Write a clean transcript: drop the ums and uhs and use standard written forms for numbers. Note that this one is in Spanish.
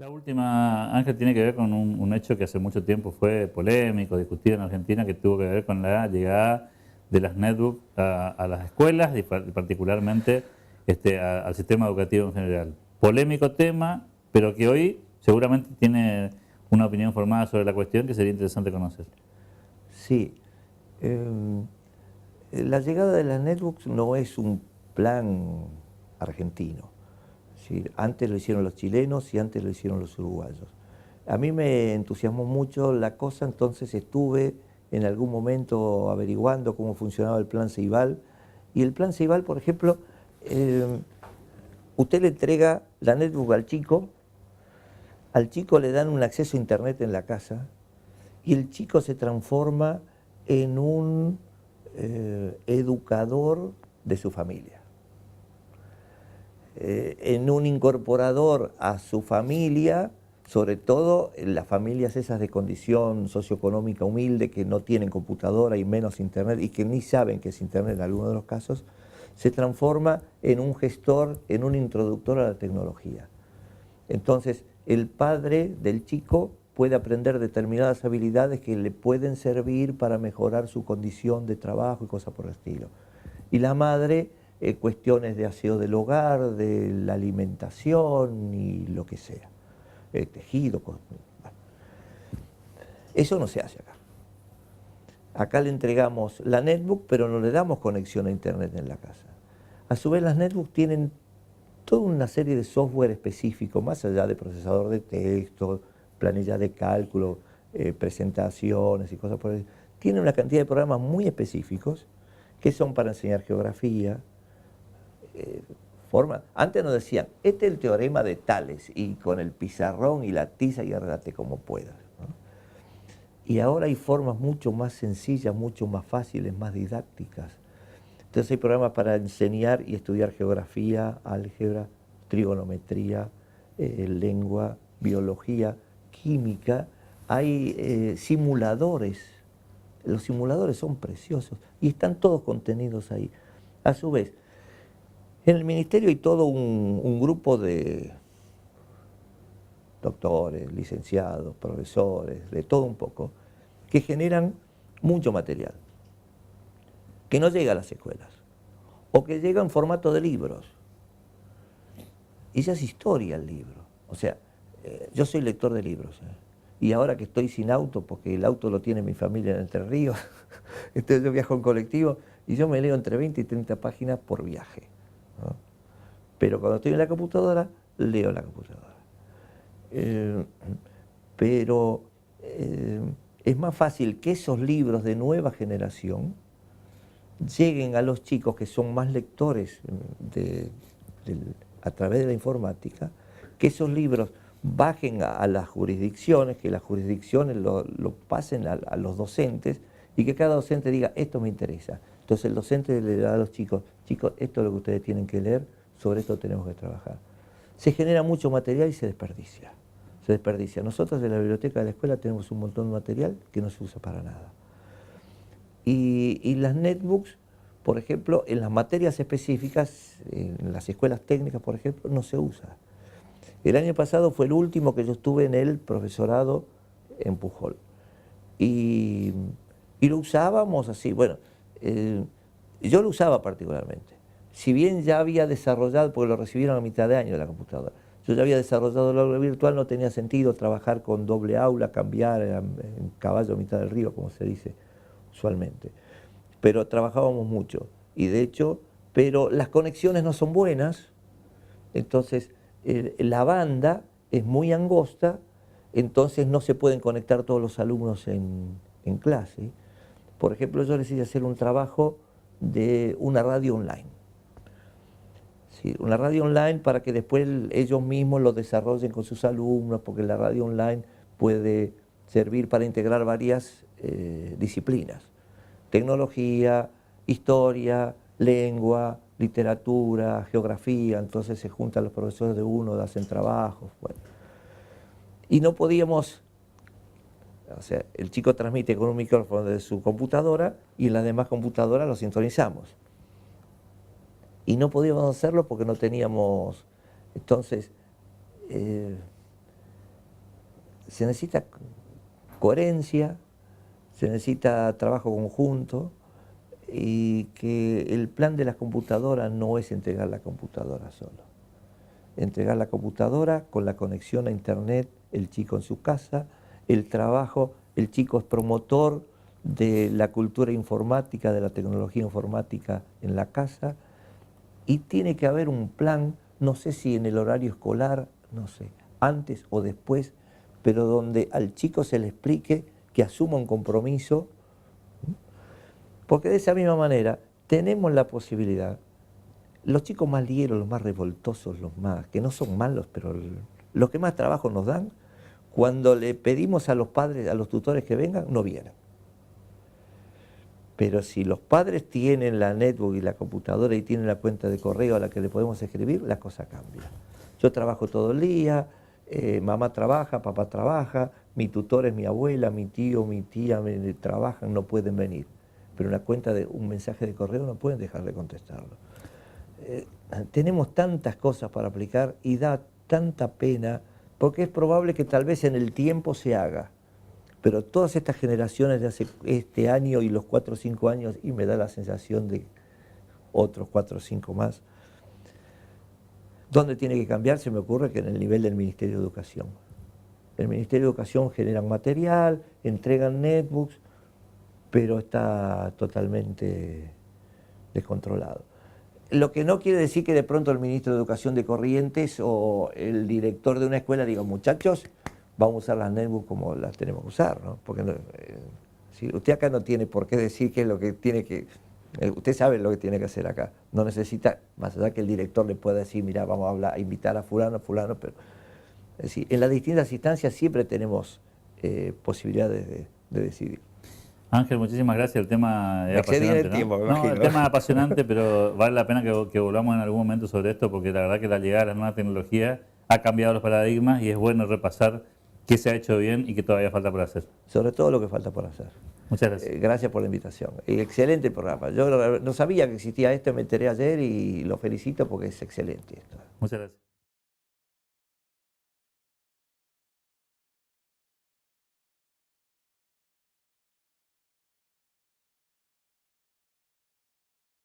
La última, Ángel, tiene que ver con un hecho que hace mucho tiempo fue polémico, discutido en Argentina, que tuvo que ver con la llegada de las netbooks a las escuelas y particularmente al sistema educativo en general. Polémico tema, pero que hoy seguramente tiene una opinión formada sobre la cuestión que sería interesante conocer. Sí, em, la llegada de las netbooks no es un plan argentino. Sí, antes lo hicieron los chilenos y antes lo hicieron los uruguayos. A mí me entusiasmó mucho la cosa, entonces estuve en algún momento averiguando cómo funcionaba el plan Ceibal. Y el plan Ceibal, por ejemplo, usted le entrega la netbook al chico le dan un acceso a internet en la casa y el chico se transforma en un educador de su familia. En un incorporador a su familia, sobre todo en las familias esas de condición socioeconómica humilde que no tienen computadora y menos internet y que ni saben qué es internet en algunos de los casos, se transforma en un gestor, en un introductor a la tecnología. Entonces, el padre del chico puede aprender determinadas habilidades que le pueden servir para mejorar su condición de trabajo y cosas por el estilo. Y la madre, cuestiones de aseo del hogar, de la alimentación y lo que sea. Tejido. Bueno. Eso no se hace acá. Acá le entregamos la netbook, pero no le damos conexión a internet en la casa. A su vez, las netbooks tienen toda una serie de software específico, más allá de procesador de texto, planillas de cálculo, presentaciones y cosas por el. Tiene una cantidad de programas muy específicos que son para enseñar geografía. Antes nos decían, este es el teorema de Tales, y con el pizarrón y la tiza y arreglate como puedas, ¿no? Y ahora hay formas mucho más sencillas, mucho más fáciles, más didácticas. Entonces hay programas para enseñar y estudiar geografía, álgebra, trigonometría, lengua, biología, química. Hay simuladores. Los simuladores son preciosos y están todos contenidos ahí. A su vez, en el ministerio hay todo un grupo de doctores, licenciados, profesores, de todo un poco, que generan mucho material, que no llega a las escuelas, o que llega en formato de libros. Y ya es historia el libro. O sea, yo soy lector de libros, y ahora que estoy sin auto, porque el auto lo tiene mi familia en Entre Ríos, entonces yo viajo en colectivo y yo me leo entre 20 y 30 páginas por viaje, ¿no? Pero cuando estoy en la computadora, leo en la computadora. Pero es más fácil que esos libros de nueva generación lleguen a los chicos que son más lectores a través de la informática, que esos libros bajen a las jurisdicciones, que las jurisdicciones lo pasen a los docentes y que cada docente diga, esto me interesa. Entonces el docente le da a los chicos, chicos, esto es lo que ustedes tienen que leer, sobre esto tenemos que trabajar. Se genera mucho material y se desperdicia. Se desperdicia. Nosotros en la biblioteca de la escuela tenemos un montón de material que no se usa para nada. Y las netbooks, por ejemplo, en las materias específicas, en las escuelas técnicas, por ejemplo, no se usa. El año pasado fue el último que yo estuve en el profesorado en Pujol. Y lo usábamos así, bueno, yo lo usaba particularmente. Si bien ya había desarrollado, porque lo recibieron a mitad de año de la computadora, yo ya había desarrollado el aula virtual, no tenía sentido trabajar con doble aula, cambiar en caballo a mitad del río, como se dice usualmente. Pero trabajábamos mucho, y de hecho, pero las conexiones no son buenas, entonces la banda es muy angosta, entonces no se pueden conectar todos los alumnos en clase. Por ejemplo, yo les hice hacer un trabajo de una radio online. Sí, una radio online para que después ellos mismos lo desarrollen con sus alumnos, porque la radio online puede servir para integrar varias disciplinas. Tecnología, historia, lengua, literatura, geografía, entonces se juntan los profesores de uno, hacen trabajos. Bueno. Y no podíamos, o sea, el chico transmite con un micrófono de su computadora y en las demás computadoras lo sintonizamos. Y no podíamos hacerlo porque no teníamos, entonces, se necesita coherencia, se necesita trabajo conjunto y que el plan de la computadora no es entregar la computadora solo. Entregar la computadora con la conexión a internet, el chico en su casa, el trabajo, el chico es promotor de la cultura informática, de la tecnología informática en la casa, y tiene que haber un plan, no sé si en el horario escolar, no sé, antes o después, pero donde al chico se le explique que asuma un compromiso, porque de esa misma manera tenemos la posibilidad, los chicos más lieros, los más revoltosos, los más, que no son malos, pero los que más trabajo nos dan, cuando le pedimos a los padres, a los tutores que vengan, no vienen. Pero si los padres tienen la netbook y la computadora y tienen la cuenta de correo a la que le podemos escribir, la cosa cambia. Yo trabajo todo el día, mamá trabaja, papá trabaja, mi tutor es mi abuela, mi tío, mi tía trabajan, no pueden venir. Pero una cuenta de un mensaje de correo no pueden dejar de contestarlo. Tenemos tantas cosas para aplicar y da tanta pena, porque es probable que tal vez en el tiempo se haga. Pero todas estas generaciones de hace este año y los 4 o 5 años, y me da la sensación de otros 4 o 5 más, ¿dónde tiene que cambiar? Se me ocurre que en el nivel del Ministerio de Educación. El Ministerio de Educación genera material, entregan netbooks, pero está totalmente descontrolado. Lo que no quiere decir que de pronto el ministro de Educación de Corrientes o el director de una escuela diga, muchachos, vamos a usar las netbooks como las tenemos que usar, ¿no? Porque si usted acá no tiene por qué decir qué es lo que tiene que... usted sabe lo que tiene que hacer acá. No necesita, más allá que el director le pueda decir, mira, vamos a hablar, a invitar a fulano, pero... Es decir, en las distintas instancias siempre tenemos posibilidades de decidir. Ángel, muchísimas gracias. El tema es apasionante, ¿no? El tema es apasionante, pero vale la pena que volvamos en algún momento sobre esto, porque la verdad que la llegada de la nueva tecnología ha cambiado los paradigmas y es bueno repasar qué se ha hecho bien y qué todavía falta por hacer. Sobre todo lo que falta por hacer. Muchas gracias. Gracias por la invitación. Excelente programa. Yo no sabía que existía esto, me enteré ayer y lo felicito porque es excelente esto. Muchas gracias.